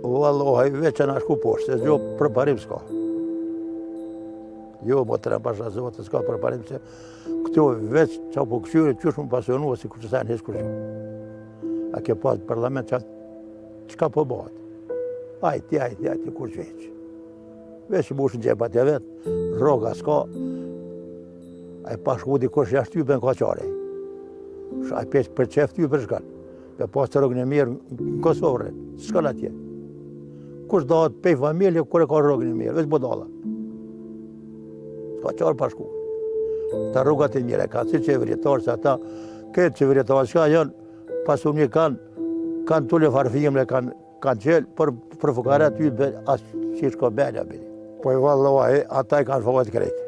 Vallahi veç në shku poshtë, se gjo përparim s'ka. Jo, më të rëmbasha zotë, s'ka përparim se këto veç që po këshyre, qysh më pasionua si kur që sajnë hes kërgjë. A ke pas parlament që ka po bëhat? Ajti, kur që veç. Veç më ushën gjepat e vetë, roga s'ka, a i pas shku dikush jashtë type në kaqare. A i pesh për qef type për shkan. Pe pas të rogën e mirë në Kosovë, s'kan atje. Kush dahet pej familje, kur e ka rogën e mirë, veç bodala. S'ka qarë pashku. Ta rrugat e mire kanë, si qeveritarë, se ata, këtë qeveritarë që janë, pasuni kanë tullë farfimle, kanë qelë, për fukaret ty, asë që shko benja bini. Po i vallohi, ata i kanë faqet krejtë.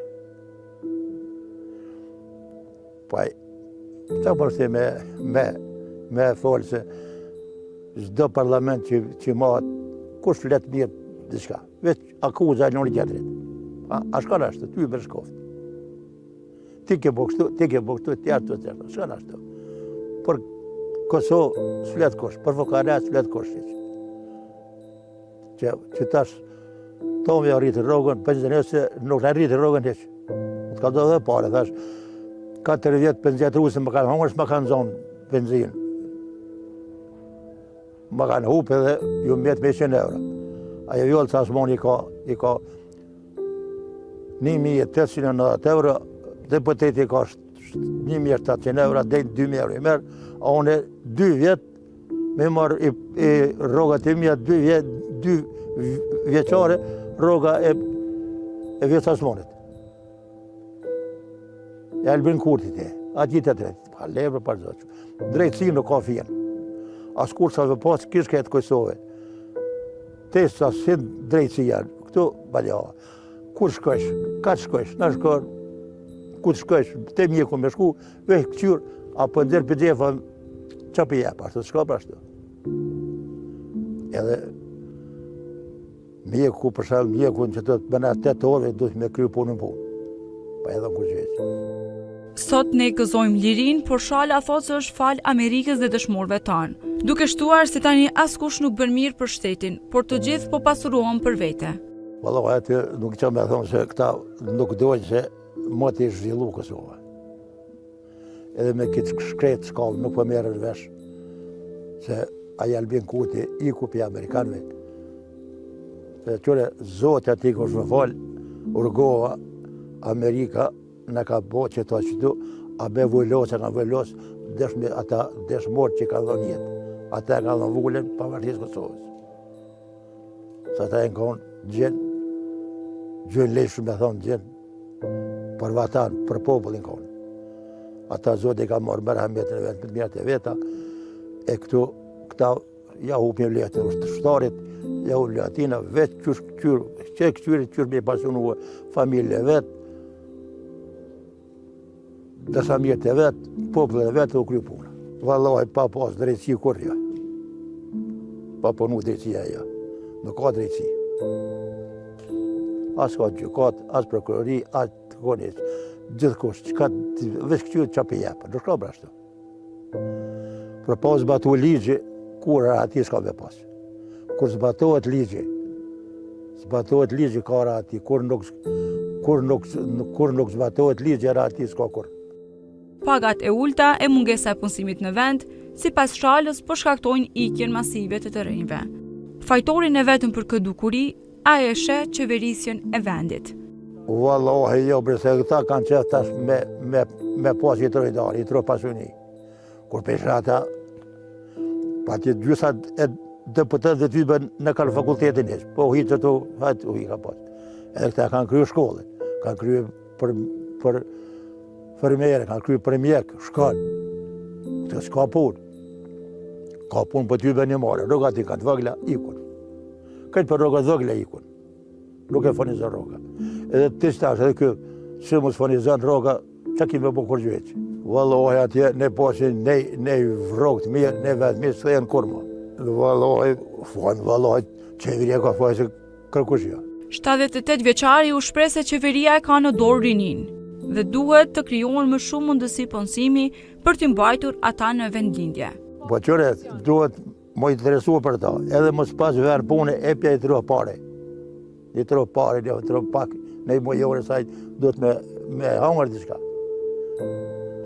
Po i, që përshti me folë se çdo parlament që mahet, kush letë mirë diçka. Veç akuza e njëri tjetrit. A shkon ashtu, ty për shkoftë. Ti ke bo kështu, tjertë, shkon ashtu. Për Kosovë s'flet kush, për fukaret s'flet kush. Që tash, Tomi a rritë rrogën, pensionese nuk në rritë rrogën heq. Të ka do dhe pare, thash, 4 vjetë pensionetruese më kanë hongër, s'ma kanë zonë benzinë. Më kanë hupe dhe ju mjetë me 100 euro. Ajo vjollë sa s'mon i ka 1.890 euro, dhe pëtet i ka 1.700 euro, dhe 2.000 euro i merë, a unë 2 vjetë me marë i rogat e mija 2 vjeqare, roga e vjetë sa s'monit. E Albin Kurtit e, ati të drejtë, pa lebre, pa zoqë. Drejtësi nuk ka fjenë. As kur sa vë pas kish këtë Kosovë. Te sa si drejtësi janë. Këtu, balja, kur shkësh, ka të shkësh, në shkër, kur shkësh, te mjeku me shku, veh këqyr, apo ndër për gjefa, që për jep, ashtu, shka për ashtu. Edhe, mjeku, për shal mjeku, që të bëna 8 orë, duhet me kry punën punë. Pa edhe kur gjithë. Sot ne gëzojmë lirin, por Shala thotë se është fal Amerikës dhe dëshmorëve tanë. Duke shtuar se tani askush nuk bën mirë për shtetin, por të gjithë po pasurohen për vete. Vallahi aty nuk që me thonë se këta nuk dojnë se më të zhvillu Kosova. Edhe me këtë shkretë shkallë nuk po merën vesh se aja Albin Kurti i kupi Amerikanëve. Se qëre zotë ati kush më falë, urgova Amerika në ka bo që ta qëtu, a be vëllosë, nga vëllosë, ata deshmorë që ka dhënë jetë. Ata ka dhënë vullën pavarësisë Kosovës. Sa ata e në konë gjënë leshë me thonë gjënë, për vatanë, për popullin konë. Ata zotë i ka morë mërë hametën e vetë, për mjerët e veta, e këta ja hupin letë të shtarit, ja hupin letina, vetë këqyri me pasunua familje vetë, dërsa mjetë e vetë, popullën e vetë u kry puna. Vallahi pa pas drejtësi kur ja. Pa punu drejtësia ja. Nuk ka drejtësi. As ka gjykat, as prokurori, as të konis. Gjithkush, veç këqyri që për jepë. Nuk ka brashtu. Për pas batu ligji, kur ati s'ka me pas. Kur zbatohet ligji, ka ati, kur nuk zbatohet ligji, ati s'ka kur. Pagat e ulta e mungesa e punësimit në vend, si pas Shalës, po shkaktojnë ikjen masive të terrenjve. Fajtorin e vetëm për këtë dukuri, a e sheh qeverisjen e vendit. Vallahi jo, përse këta kanë qef tash me pas jetrojdari, jetro pasuni. Kur pesha ata, pa ti gjysat e deputet dhe tybe në kanë fakultetin ishë, po hitë që tu, hajtë u hi ka pas. Edhe këta kanë kryu shkollën, kanë kryu për fermere, kanë kryu për mjek, shkallë. Këtë s'ka punë. Ka punë për tybe një mare, rogat i kanë të vëgla, ikun. Këtë për rogat vëgla ikun. Nuk e fonizën roga. Edhe të shtash, edhe kjo, që mos fonizën roga, që kime po kur gjveqë. Vallahi atje, ne pasin, ne vrogt mirë, ne vetë mirë, së thejnë kurma. Vallahi, qeveria ka fajë se kërkushja. 78 vjeçari u shpreh se qeveria e ka në dorë rinin dhe duhet të krijohen më shumë mundësi punësimi për t'i mbajtur ata në vendlindje. Po qëre, duhet Mo interesua për ta, edhe mos pas verë pune, epja i tërë pare. I tërë pare, i tërë pak, ne i mojore sajt, do të me hangër diçka.